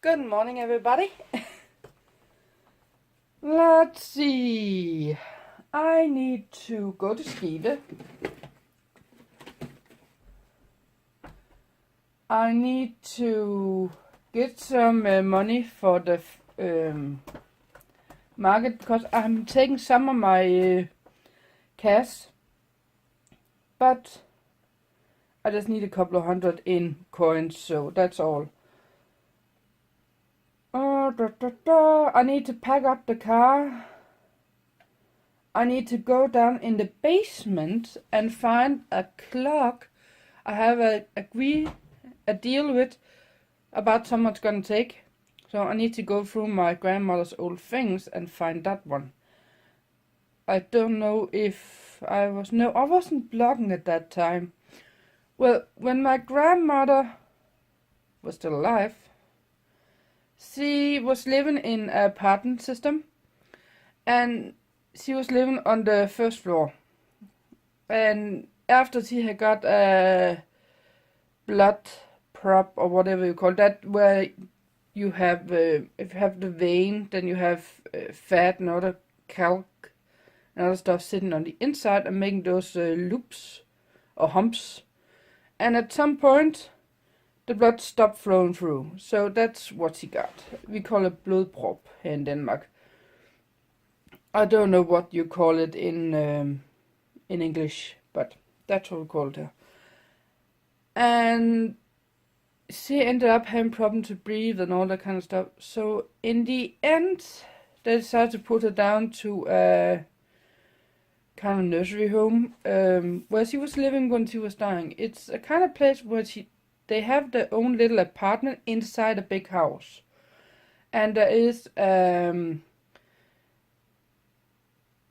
Good morning, everybody. Let's see. I need to go to Skive. I need to get some money for the market because I'm taking some of my cash, but I just need a couple of hundred in coins, so that's all. I need to pack up the car. I need to go down in the basement and find a clock I have a deal with about someone's gonna take. So I need to go through my grandmother's old things and find that one. I don't know if I wasn't blogging at that time. Well, when my grandmother was still alive, she was living in an apartment system, and she was living on the first floor. And after she had got a blood prop or whatever you call that, where you have, if you have the vein, then you have fat and other calc and other stuff sitting on the inside and making those loops or humps. And at some point, the blood stopped flowing through. So that's what she got. We call it blodprop here in Denmark. I don't know what you call it in English, but that's what we call it here. And she ended up having problems to breathe and all that kind of stuff. So in the end, they decided to put her down to a kind of nursery home where she was living when she was dying. It's a kind of place where they have their own little apartment inside a big house. And there is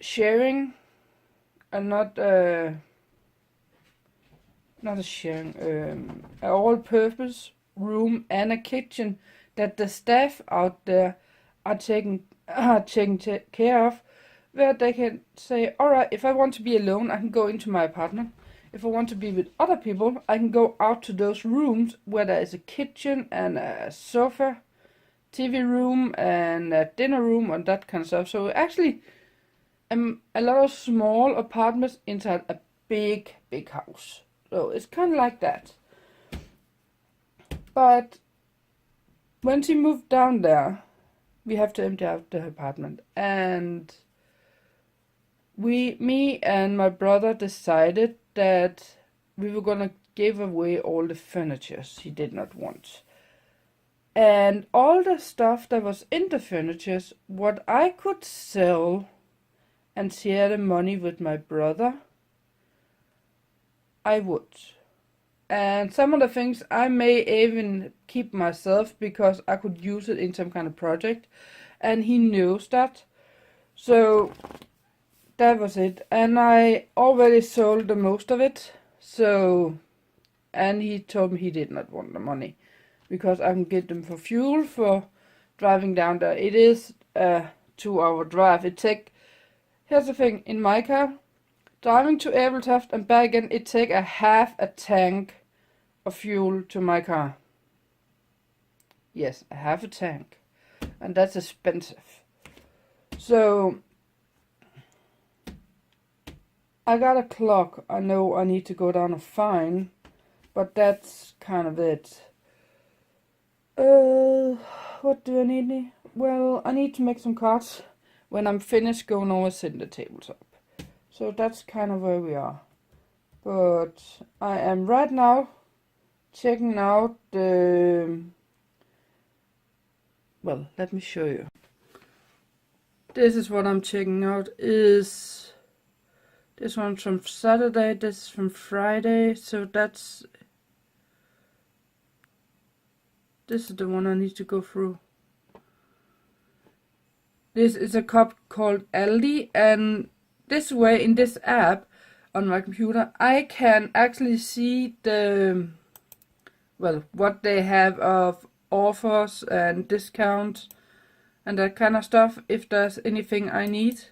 sharing and not a sharing, an all-purpose room and a kitchen that the staff out there are taking care of, where they can say, alright, if I want to be alone, I can go into my apartment. If I want to be with other people, I can go out to those rooms where there is a kitchen and a sofa, TV room and a dinner room and that kind of stuff. So actually, a lot of small apartments inside a big house. So it's kind of like that. But when she moved down there, we have to empty out the apartment. And me and my brother decided that we were gonna give away all the furniture she did not want. And all the stuff that was in the furniture, what I could sell and share the money with my brother, I would. And some of the things I may even keep myself because I could use it in some kind of project. And he knows that. So that was it. And I already sold the most of it. So, and he told me he did not want the money, because I can get them for fuel for driving down there. It is a 2-hour drive. Here's the thing, in my car, driving to Abeltoft and back again, it take a half a tank of fuel to my car. Yes, a half a tank. And that's expensive. So I got a clock I know I need to go down and find, but that's kind of it. What do I need? Well, I need to make some cards. When I'm finished going over, setting the tables up. So that's kind of where we are. But I am right now checking out the... Well, let me show you. This is what I'm checking out. Is this one's from Saturday, this is from Friday. So this is the one I need to go through. This is a cup called Aldi, and this way in this app on my computer I can actually see what they have of offers and discounts and that kind of stuff, if there's anything I need.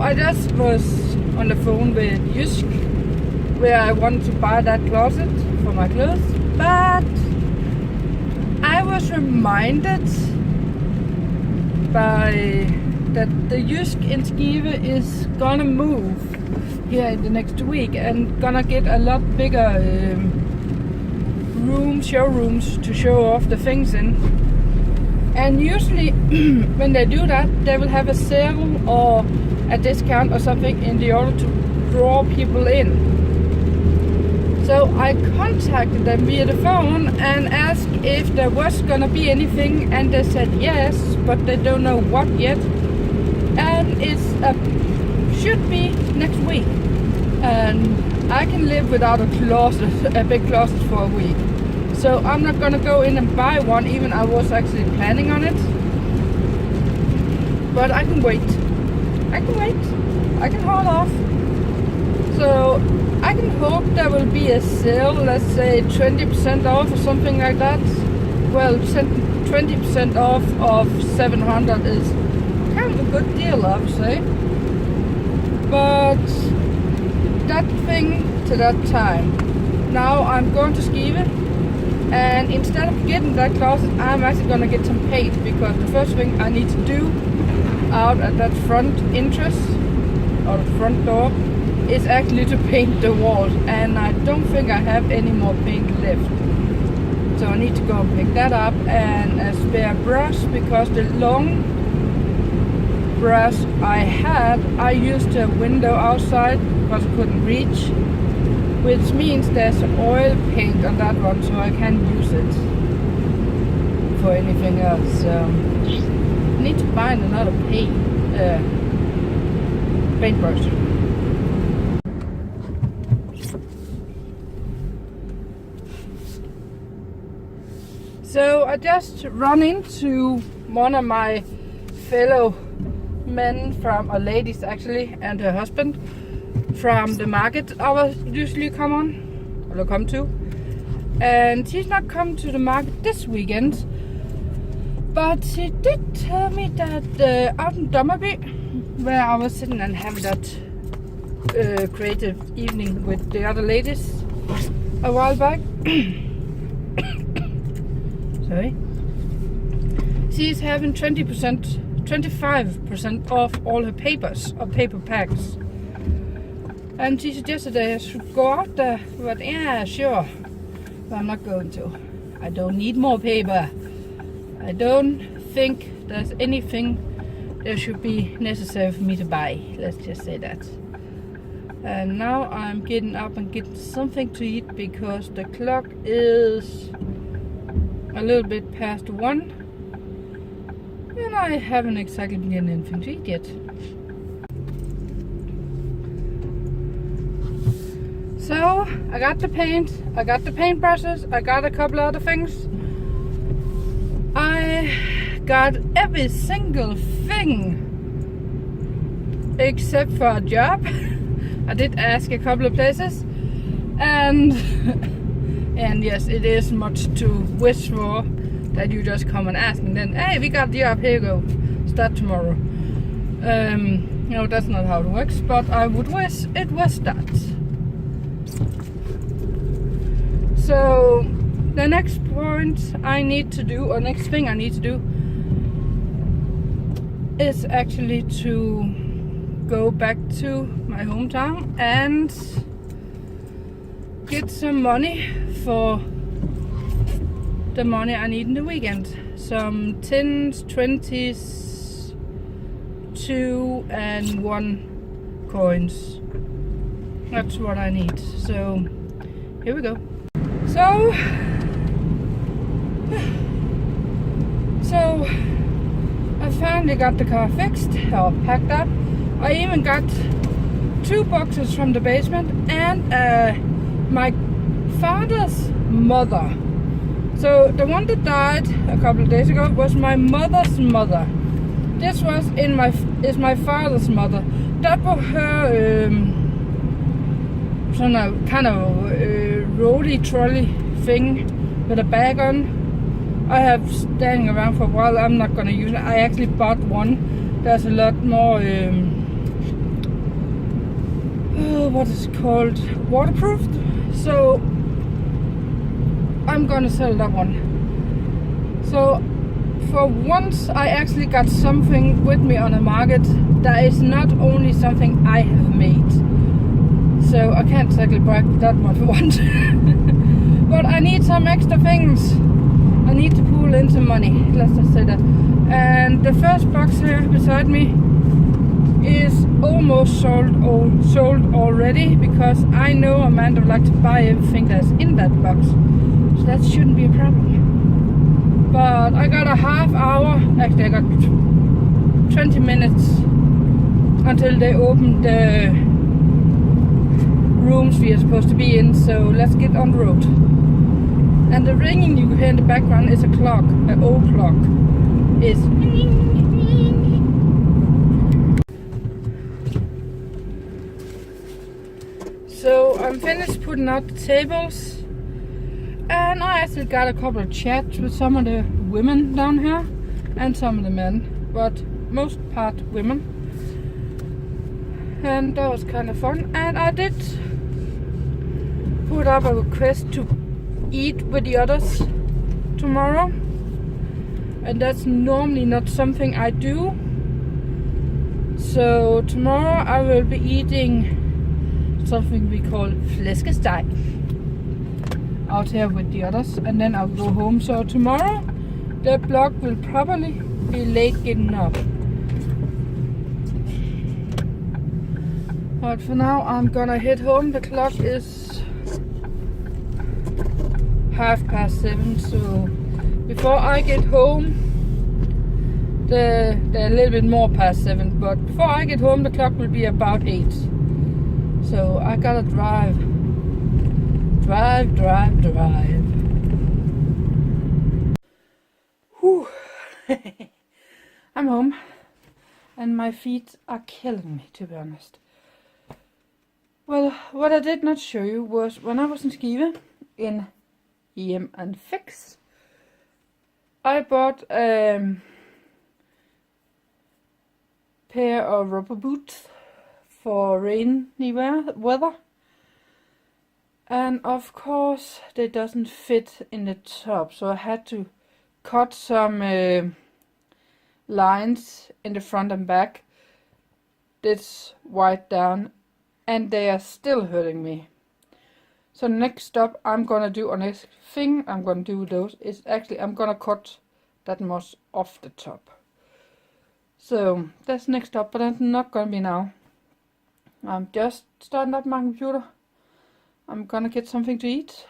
I just was on the phone with Jysk, where I wanted to buy that closet for my clothes, but I was reminded by that the Jysk in Skive is gonna move here in the next week and gonna get a lot bigger showrooms to show off the things in. And usually when they do that, they will have a sale or a discount or something in the order to draw people in. So I contacted them via the phone and asked if there was gonna be anything, and they said yes, but they don't know what yet. And it's should be next week. And I can live without a closet, a big closet for a week. So I'm not gonna go in and buy one, even I was actually planning on it. But I can wait. I can hold off. So I can hope there will be a sale, let's say 20% off or something like that. Well, 20% off of 700 is kind of a good deal, I would say. But that thing to that time. Now I'm going to Skive, and instead of getting that closet, I'm actually gonna get some paint, because the first thing I need to do out at that front entrance or the front door is actually to paint the walls, and I don't think I have any more paint left. So I need to go and pick that up, and a spare brush, because the long brush I had, I used a window outside because I couldn't reach, which means there's oil paint on that one, so I can't use it for anything else. I need to find another paintbrush. So I just run into one of my fellow men from, or ladies actually, and her husband from the market I will usually come to. And she's not come to the market this weekend, but she did tell me that out in Dommerby, where I was sitting and having that creative evening with the other ladies a while back. Sorry. She's having 25% off all her papers or paper packs. And she suggested I should go out there, but yeah, sure. But I'm not going to. I don't need more paper. I don't think there's anything that should be necessary for me to buy. Let's just say that. And now I'm getting up and getting something to eat, because the clock is a little bit past 1. And I haven't exactly been getting anything to eat yet. So I got the paint, I got the paintbrushes, I got a couple other things. I got every single thing except for a job. I did ask a couple of places, and and yes, it is much to wish for that you just come and ask and then, hey, we got the job, here you go, start tomorrow. No, that's not how it works, but I would wish it was that. So the next point I need to do, or next thing I need to do, is actually to go back to my hometown and get some money for the money I need in the weekend. Some 10s, 20s, 2 and 1 coins. That's what I need. So here we go. So I finally got the car fixed or packed up. I even got 2 boxes from the basement and my father's mother. So the one that died a couple of days ago was my mother's mother. This was is my father's mother. That was her kind of rolly trolley thing with a bag on. I have standing around for a while. I'm not gonna use it. I actually bought one. There's a lot more what is it called, waterproofed. So I'm gonna sell that one. So for once I actually got something with me on the market that is not only something I have made. So I can't exactly brag that much for once. But I need some extra things. I need to pull in some money, let's just say that. And the first box here beside me is almost sold already, because I know Amanda would like to buy everything that's in that box. So that shouldn't be a problem. But I got a half hour, actually I got 20 minutes until they open the rooms we are supposed to be in, so let's get on the road. And the ringing you hear in the background is a clock, an old clock. It's so I'm finished putting out the tables, and I actually got a couple of chats with some of the women down here and some of the men, but most part women, and that was kind of fun. And I did put up a request to eat with the others tomorrow, and that's normally not something I do. So tomorrow I will be eating something we call flæskesteg out here with the others, and then I'll go home. So tomorrow the vlog will probably be late getting up, but for now I'm gonna head home. The clock is 7:30, so before I get home, they're a little bit more past 7, but before I get home the clock will be about 8. So I gotta drive. Whew. I'm home, and my feet are killing me, to be honest. Well, what I did not show you was when I was in Skive in Hjem and Fix, I bought a pair of rubber boots for rainy weather, and of course they doesn't fit in the top, so I had to cut some lines in the front and back. This white down, and they are still hurting me. So next stop I'm gonna do, or next thing I'm gonna do with those, is actually I'm gonna cut that much off the top. So that's next stop, but that's not gonna be now. I'm just starting up my computer. I'm gonna get something to eat,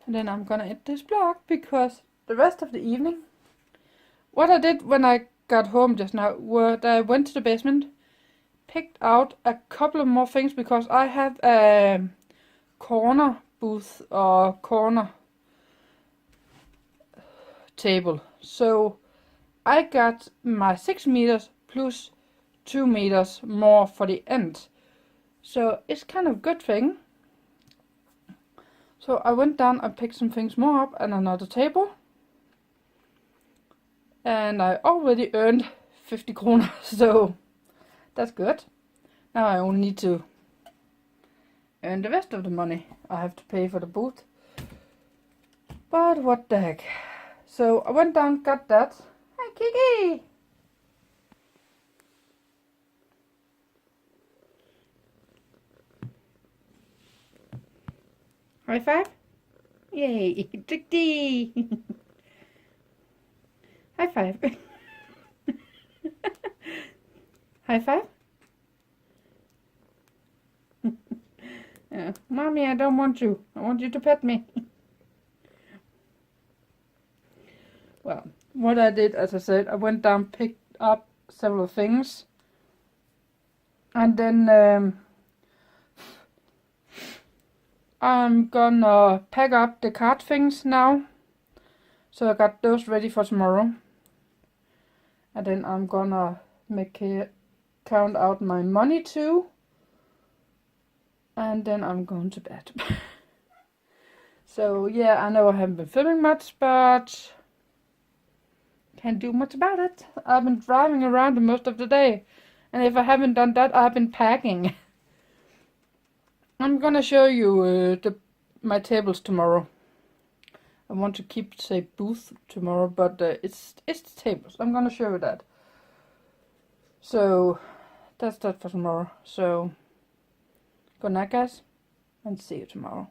and then I'm gonna end this vlog, because the rest of the evening, what I did when I got home just now was I went to the basement, picked out a couple of more things, because I have a corner booth or corner table. So I got my 6 meters plus 2 meters more for the end. So it's kind of a good thing. So I went down and picked some things more up and another table. And I already earned 50 kroner, so that's good. Now I only need to earn the rest of the money I have to pay for the booth. But what the heck. So I went down, got that. Hey Kiki! High five? Yay! Tricky! High five! High five? Yeah. Mommy, I don't want you. I want you to pet me. Well, what I did, as I said, I went down, picked up several things, and then I'm gonna pack up the card things now. So I got those ready for tomorrow. And then I'm gonna count out my money too. And then I'm going to bed. So yeah, I know I haven't been filming much, but can't do much about it. I've been driving around most of the day. And if I haven't done that, I've been packing. I'm gonna show you my tables tomorrow. I want to keep say booth tomorrow, but it's the tables. I'm gonna show you that. So that's that for tomorrow. So good night, guys, and see you tomorrow.